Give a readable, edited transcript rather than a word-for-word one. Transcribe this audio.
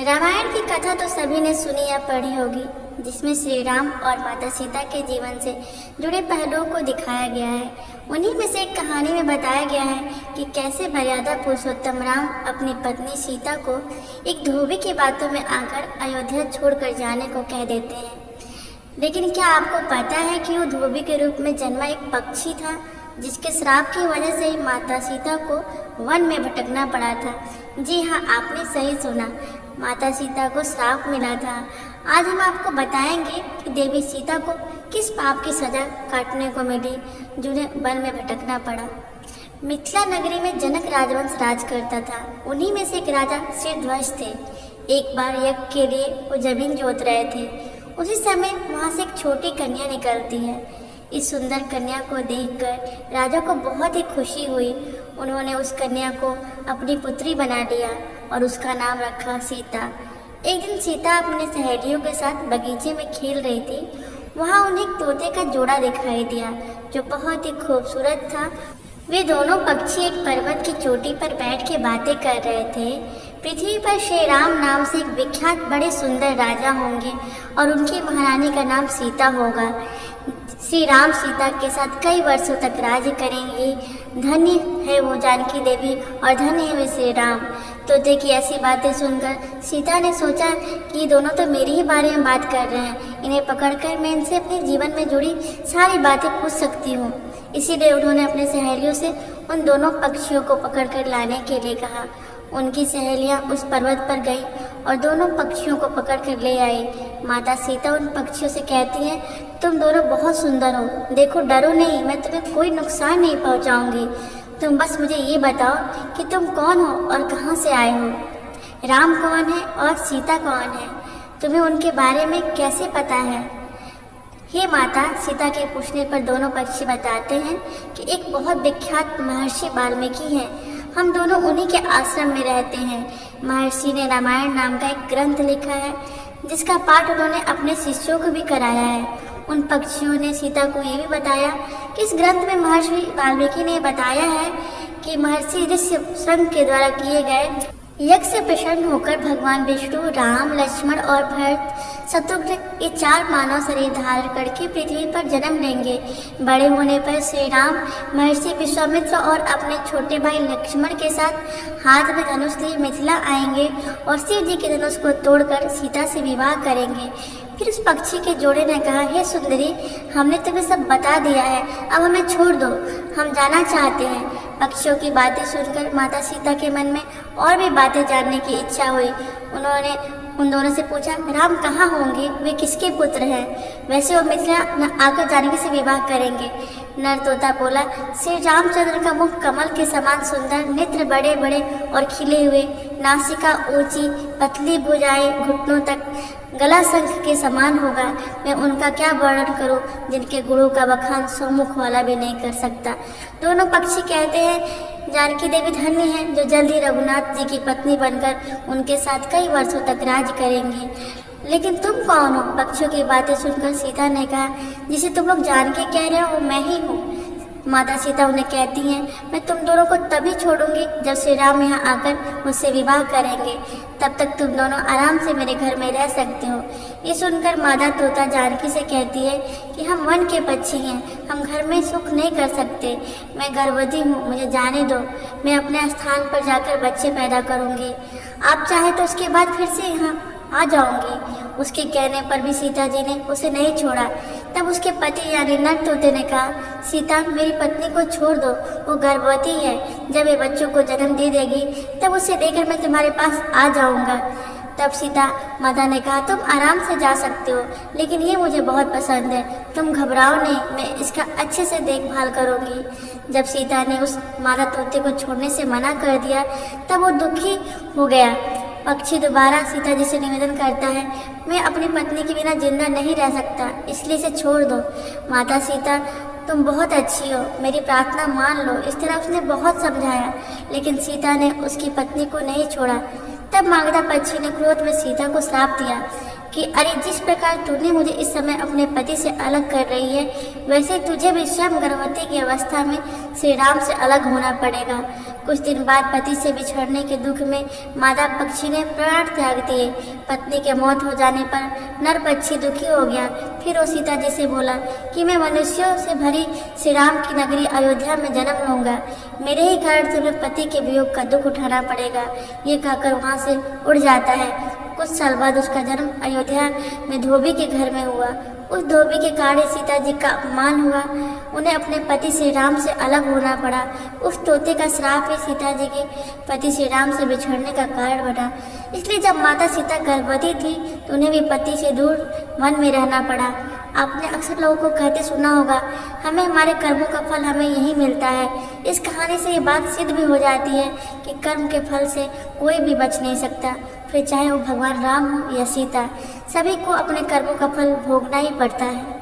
रामायण की कथा तो सभी ने सुनी या पढ़ी होगी, जिसमें श्री राम और माता सीता के जीवन से जुड़े पहलुओं को दिखाया गया है। उन्हीं में से एक कहानी में बताया गया है कि कैसे मर्यादा पुरुषोत्तम राम अपनी पत्नी सीता को एक धोबी की बातों में आकर अयोध्या छोड़कर जाने को कह देते हैं। लेकिन क्या आपको पता है कि वो धोबी के रूप में जन्मा एक पक्षी था, जिसके श्राप की वजह से ही माता सीता को वन में भटकना पड़ा था। जी हाँ, आपने सही सुना, माता सीता को श्राप मिला था। आज हम आपको बताएंगे कि देवी सीता को किस पाप की सजा काटने को मिली, जिन्हें वन में भटकना पड़ा। मिथिला नगरी में जनक राजवंश राज करता था। उन्हीं में से एक राजा श्रीध्वज थे। एक बार यज्ञ के लिए वो जमीन जोत रहे थे। उसी समय वहाँ से एक छोटी कन्या निकलती है। इस सुंदर कन्या को देखकर राजा को बहुत ही खुशी हुई। उन्होंने उस कन्या को अपनी पुत्री बना लिया और उसका नाम रखा सीता। एक दिन सीता अपने सहेलियों के साथ बगीचे में खेल रही थी। वहाँ उन्हें एक तोते का जोड़ा दिखाई दिया, जो बहुत ही खूबसूरत था। वे दोनों पक्षी एक पर्वत की चोटी पर बैठ के बातें कर रहे थे। पृथ्वी पर श्री राम नाम से एक विख्यात बड़े सुंदर राजा होंगे और उनकी महारानी का नाम सीता होगा। श्री राम सीता के साथ कई वर्षों तक राज्य करेंगे। धन्य है वो जानकी देवी और धन्य है वे श्री राम। तोते की ऐसी बातें सुनकर सीता ने सोचा कि ये दोनों तो मेरे ही बारे में बात कर रहे हैं, इन्हें पकड़कर मैं इनसे अपने जीवन में जुड़ी सारी बातें पूछ सकती हूँ। इसीलिए उन्होंने अपने सहेलियों से उन दोनों पक्षियों को पकड़कर लाने के लिए कहा। उनकी सहेलियां उस पर्वत पर गई और दोनों पक्षियों को पकड़कर ले आई। माता सीता उन पक्षियों से कहती हैं, तुम दोनों बहुत सुंदर हो, देखो डरो नहीं, मैं तुम्हें कोई नुकसान नहीं पहुंचाऊंगी। तुम बस मुझे ये बताओ कि तुम कौन हो और कहाँ से आए हो। राम कौन है और सीता कौन है, तुम्हें उनके बारे में कैसे पता है। हे माता, सीता के पूछने पर दोनों पक्षी बताते हैं कि एक बहुत विख्यात महर्षि वाल्मीकि हैं। हम दोनों उन्हीं के आश्रम में रहते हैं। महर्षि ने रामायण नाम का एक ग्रंथ लिखा है, जिसका पाठ उन्होंने अपने शिष्यों को भी कराया है। उन पक्षियों ने सीता को ये भी बताया कि इस ग्रंथ में महर्षि वाल्मीकि ने बताया है कि महर्षि ऋष्यशृंग के द्वारा किए गए यज्ञ से प्रसन्न होकर भगवान विष्णु, राम, लक्ष्मण और भरत, शत्रुघ्न ये चार मानव शरीर धारण करके पृथ्वी पर जन्म लेंगे। बड़े होने पर श्री राम महर्षि विश्वामित्र और अपने छोटे भाई लक्ष्मण के साथ हाथ में धनुष लिए मिथिला आएंगे और शिव जी के धनुष को तोड़कर सीता से विवाह करेंगे। फिर उस पक्षी के जोड़े ने कहा, हे सुंदरी, हमने तुम्हें सब बता दिया है, अब हमें छोड़ दो, हम जाना चाहते हैं। पक्षियों की बातें सुनकर माता सीता के मन में और भी बातें जानने की इच्छा हुई। उन्होंने उन दोनों से पूछा, राम कहाँ होंगे, वे किसके पुत्र हैं, वैसे वो मिथिला आकर जानकी से विवाह करेंगे। नर तोता बोला, श्री रामचंद्र का मुख कमल के समान सुंदर, नेत्र बड़े बड़े और खिले हुए, नासिका ऊंची, पतली भुजाएं घुटनों तक, गला शंख के समान होगा। मैं उनका क्या वर्णन करूं, जिनके गुणों का बखान सम्मुख वाला भी नहीं कर सकता। दोनों पक्षी कहते हैं, जानकी देवी धन्य है जो जल्द ही रघुनाथ जी की पत्नी बनकर उनके साथ कई वर्षों तक राज करेंगी। लेकिन तुम कौन हो? पक्षियों की बातें सुनकर सीता ने कहा, जिसे तुम लोग जानकी कह रहे हो, मैं ही हूँ। माता सीता उन्हें कहती हैं, मैं तुम दोनों को तभी छोड़ूंगी जब श्री राम यहाँ आकर मुझसे विवाह करेंगे। तब तक तुम दोनों आराम से मेरे घर में रह सकते हो। ये सुनकर माता तोता जानकी से कहती है कि हम वन के पक्षी हैं, हम घर में सुख नहीं कर सकते। मैं गर्भवती हूँ, मुझे जाने दो, मैं अपने स्थान पर जाकर बच्चे पैदा करूँगी। आप चाहे तो उसके बाद फिर से यहाँ आ जाऊंगी। उसके कहने पर भी सीता जी ने उसे नहीं छोड़ा। तब उसके पति यानी नर तोते ने कहा, सीता, मेरी पत्नी को छोड़ दो, वो गर्भवती है, जब ये बच्चों को जन्म दे देगी तब उसे लेकर मैं तुम्हारे पास आ जाऊंगा। तब सीता माता ने कहा, तुम आराम से जा सकते हो, लेकिन ये मुझे बहुत पसंद है, तुम घबराओ नहीं, मैं इसका अच्छे से देखभाल करूंगी। जब सीता ने उस माता तोते को छोड़ने से मना कर दिया, तब वो दुखी हो गया। पक्षी दोबारा सीता जी से निवेदन करता है, मैं अपनी पत्नी के बिना जिंदा नहीं रह सकता, इसलिए इसे छोड़ दो। माता सीता, तुम बहुत अच्छी हो, मेरी प्रार्थना मान लो। इस तरह उसने बहुत समझाया, लेकिन सीता ने उसकी पत्नी को नहीं छोड़ा। तब मागधा पक्षी ने क्रोध में सीता को श्राप दिया, कि अरे जिस प्रकार तूने मुझे इस समय अपने पति से अलग कर रही है, वैसे तुझे भी स्वयं गर्भवती की अवस्था में श्री राम से अलग होना पड़ेगा। कुछ दिन बाद पति से बिछड़ने के दुख में मादा पक्षी ने प्राण त्याग दिए। पत्नी के मौत हो जाने पर नर पक्षी दुखी हो गया। फिर वो सीता जी से बोला कि मैं मनुष्यों से भरी श्री राम की नगरी अयोध्या में जन्म लूंगा, मेरे ही कारण तुम्हें पति के वियोग का दुख उठाना पड़ेगा। ये कहकर वहाँ से उड़ जाता है। कुछ साल बाद उसका जन्म अयोध्या में धोबी के घर में हुआ। उस धोबी के कारण सीता जी का अपमान हुआ, उन्हें अपने पति श्री राम से अलग होना पड़ा। उस तोते का श्राप ही सीता जी के पति श्री राम से बिछड़ने का कारण बना। इसलिए जब माता सीता गर्भवती थी तो उन्हें भी पति से दूर वन में रहना पड़ा। आपने अक्सर लोगों को कहते सुना होगा, हमें हमारे कर्मों का फल हमें यही मिलता है। इस कहानी से ये बात सिद्ध भी हो जाती है कि कर्म के फल से कोई भी बच नहीं सकता, फिर चाहे वो भगवान राम हो या सीता, सभी को अपने कर्मों का फल भोगना ही पड़ता है।